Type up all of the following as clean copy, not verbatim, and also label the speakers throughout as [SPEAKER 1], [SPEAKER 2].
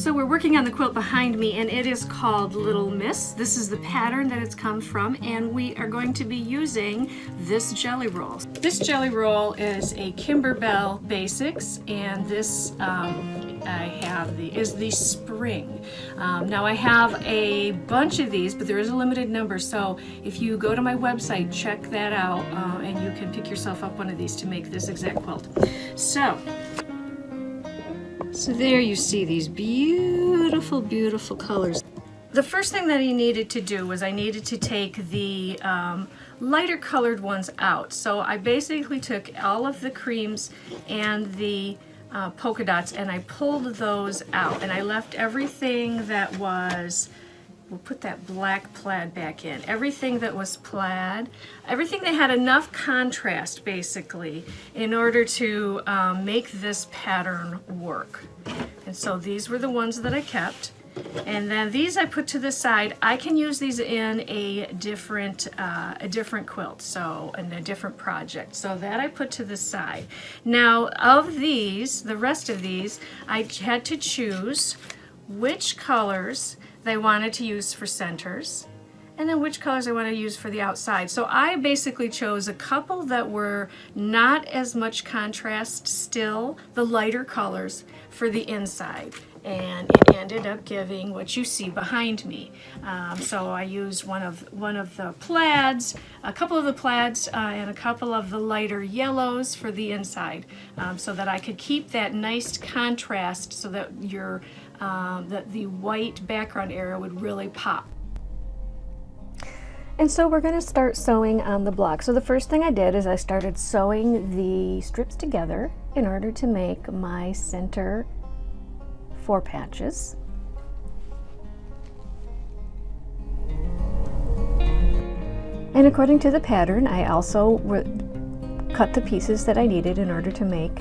[SPEAKER 1] So we're working on the quilt behind me, and it is called Little Miss. This is the pattern that it's come from, and we are going to be using this jelly roll. This jelly roll is a Kimberbell Basics, and this is the spring. Now I have a bunch of these, but there is a limited number, so if you go to my website, check that out, and you can pick yourself up one of these to make this exact quilt. So there you see these beautiful, beautiful colors. The first thing that I needed to do was I needed to take the lighter colored ones out. So I basically took all of the creams and the polka dots and I pulled those out, and I left everything that was, we'll put that black plaid back in. Everything that was plaid, everything that had enough contrast basically in order to make this pattern work. And so these were the ones that I kept. And then these I put to the side. I can use these in a different quilt, so in a different project. So that I put to the side. Now of these, the rest of these, I had to choose which colors they wanted to use for centers, and then which colors I want to use for the outside. So I basically chose a couple that were not as much contrast, still the lighter colors for the inside, and it ended up giving what you see behind me. So I used one of the plaids, a couple of the plaids, and a couple of the lighter yellows for the inside, so that I could keep that nice contrast, so that that the white background area would really pop. And so we're going to start sewing on the block. So the first thing I did is I started sewing the strips together in order to make my center 4 patches. And according to the pattern, I also cut the pieces that I needed in order to make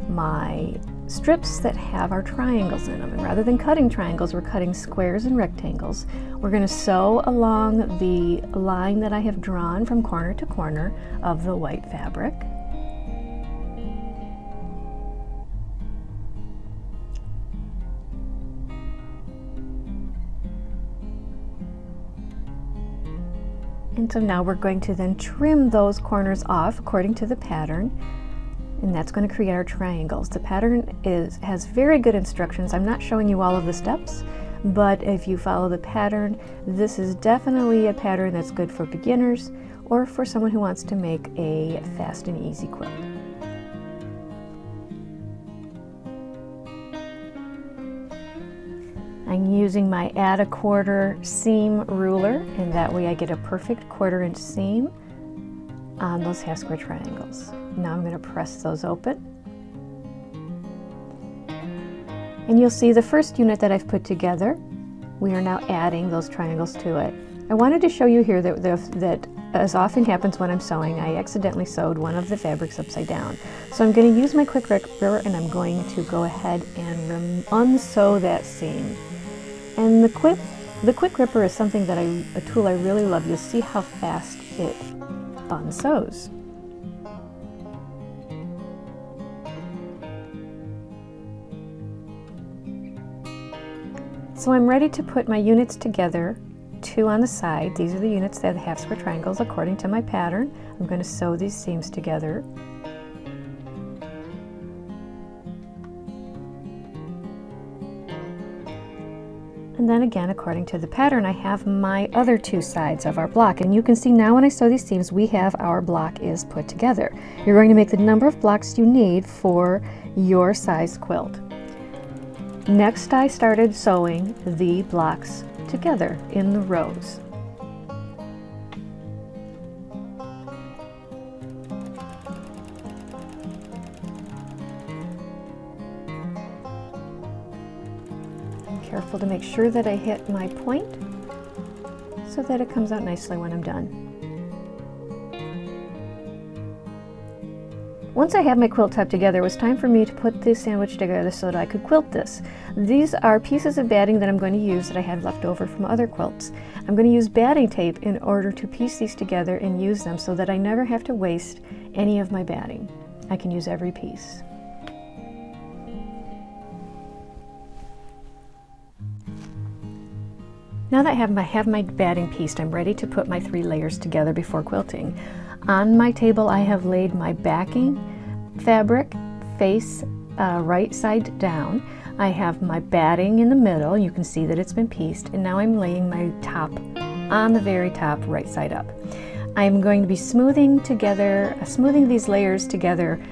[SPEAKER 1] my strips that have our triangles in them. And rather than cutting triangles, we're cutting squares and rectangles. We're going to sew along the line that I have drawn from corner to corner of the white fabric. And so now we're going to then trim those corners off according to the pattern, and that's going to create our triangles. The pattern has very good instructions. I'm not showing you all of the steps, but if you follow the pattern, this is definitely a pattern that's good for beginners or for someone who wants to make a fast and easy quilt. I'm using my add a quarter seam ruler, and that way I get a perfect 1/4 inch seam on those half square triangles. Now I'm going to press those open. And you'll see the first unit that I've put together, we are now adding those triangles to it. I wanted to show you here that as often happens when I'm sewing, I accidentally sewed one of the fabrics upside down. So I'm going to use my quick ripper, and I'm going to go ahead and unsew that seam. And the quick ripper is something that a tool I really love. You'll see how fast it unsews. So I'm ready to put my units together, 2 on the side. These are the units that have half square triangles according to my pattern. I'm going to sew these seams together. And then again, according to the pattern, I have my other 2 sides of our block. And you can see now when I sew these seams, we have our block is put together. You're going to make the number of blocks you need for your size quilt. Next, I started sewing the blocks together in the rows. Careful to make sure that I hit my point so that it comes out nicely when I'm done. Once I had my quilt top together, it was time for me to put this sandwich together so that I could quilt this. These are pieces of batting that I'm going to use that I had left over from other quilts. I'm going to use batting tape in order to piece these together and use them so that I never have to waste any of my batting. I can use every piece. Now that I have my batting pieced, I'm ready to put my 3 layers together before quilting. On my table I have laid my backing fabric face right side down. I have my batting in the middle. You can see that it's been pieced, and now I'm laying my top on the very top right side up. I'm going to be smoothing these layers together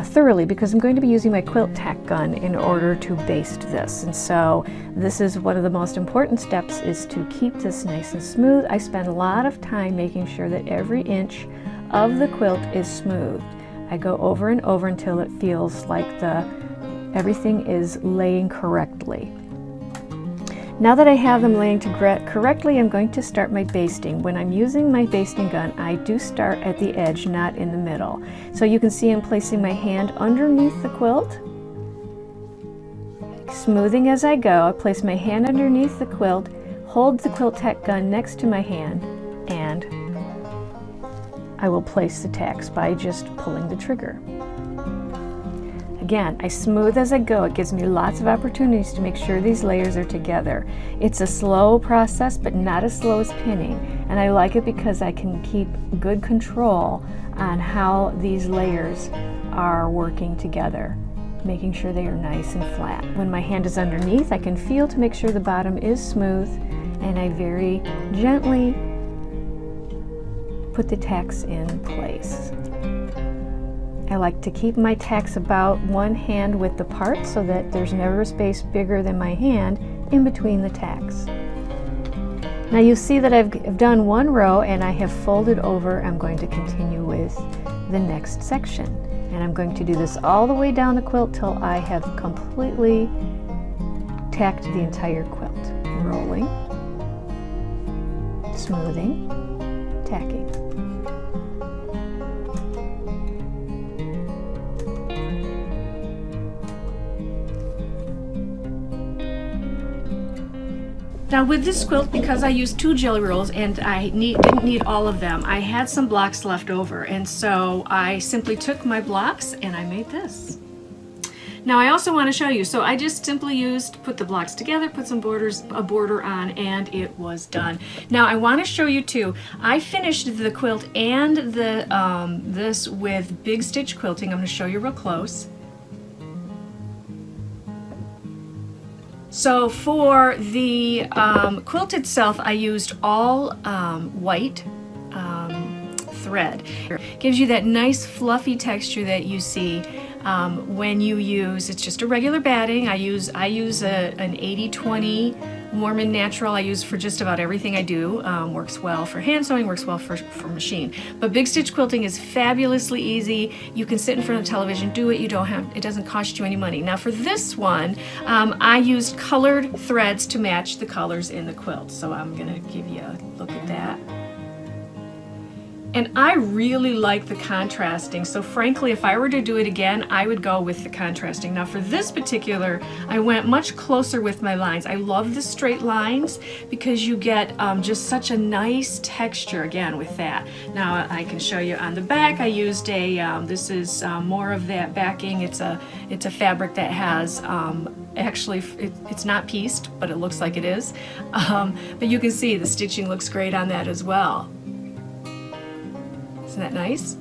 [SPEAKER 1] thoroughly, because I'm going to be using my QuiltTak gun in order to baste this. And so this is one of the most important steps, is to keep this nice and smooth. I spend a lot of time making sure that every inch of the quilt is smooth. I go over and over until it feels like everything is laying correctly. Now that I have them laying correctly, I'm going to start my basting. When I'm using my basting gun, I do start at the edge, not in the middle. So you can see I'm placing my hand underneath the quilt, smoothing as I go. I place my hand underneath the quilt, hold the QuiltTak gun next to my hand, and I will place the tacks by just pulling the trigger. Again, I smooth as I go. It gives me lots of opportunities to make sure these layers are together. It's a slow process, but not as slow as pinning. And I like it because I can keep good control on how these layers are working together, making sure they are nice and flat. When my hand is underneath, I can feel to make sure the bottom is smooth, and I very gently put the tacks in place. I like to keep my tacks about 1 hand width apart so that there's never a space bigger than my hand in between the tacks. Now you see that I've done 1 row and I have folded over. I'm going to continue with the next section. And I'm going to do this all the way down the quilt till I have completely tacked the entire quilt. Rolling, smoothing, tacking. Now with this quilt, because I used 2 jelly rolls and I didn't need all of them, I had some blocks left over, and so I simply took my blocks and I made this. Now I also want to show you, so I just simply put the blocks together, put some a border on, and it was done. Now I want to show you too, I finished the quilt and this with big stitch quilting. I'm going to show you real close. So for the quilt itself, I used all white thread. It gives you that nice fluffy texture that you see when you use, it's just a regular batting. I use an 80-20 warm and natural. I use for just about everything I do. Works well for hand sewing, works well for machine. But big stitch quilting is fabulously easy. You can sit in front of the television, do it. It doesn't cost you any money. Now for this one, I used colored threads to match the colors in the quilt. So I'm gonna give you a look at that. And I really like the contrasting, so frankly, if I were to do it again, I would go with the contrasting. Now for this particular, I went much closer with my lines. I love the straight lines because you get just such a nice texture again with that. Now I can show you on the back, I used this is more of that backing. It's a fabric that has, actually it's not pieced, but it looks like it is. But you can see the stitching looks great on that as well. Isn't that nice?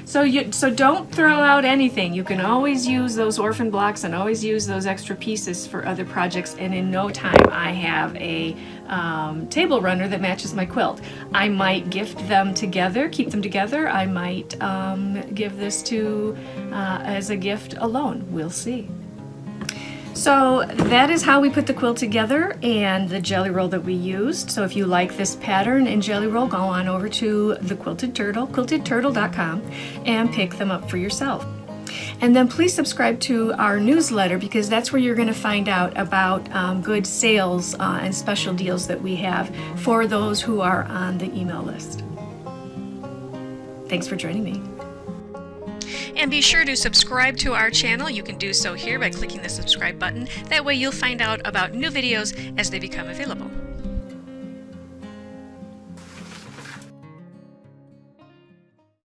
[SPEAKER 1] So don't throw out anything. You can always use those orphan blocks and always use those extra pieces for other projects, and in no time I have a table runner that matches my quilt. I might gift them together, keep them together. I might give this to as a gift alone. We'll see. So that is how we put the quilt together and the jelly roll that we used. So if you like this pattern and jelly roll, go on over to the Quilted Turtle, quiltedturtle.com, and pick them up for yourself. And then please subscribe to our newsletter, because that's where you're going to find out about good sales and special deals that we have for those who are on the email list. Thanks for joining me. And be sure to subscribe to our channel. You can do so here by clicking the subscribe button. That way you'll find out about new videos as they become available.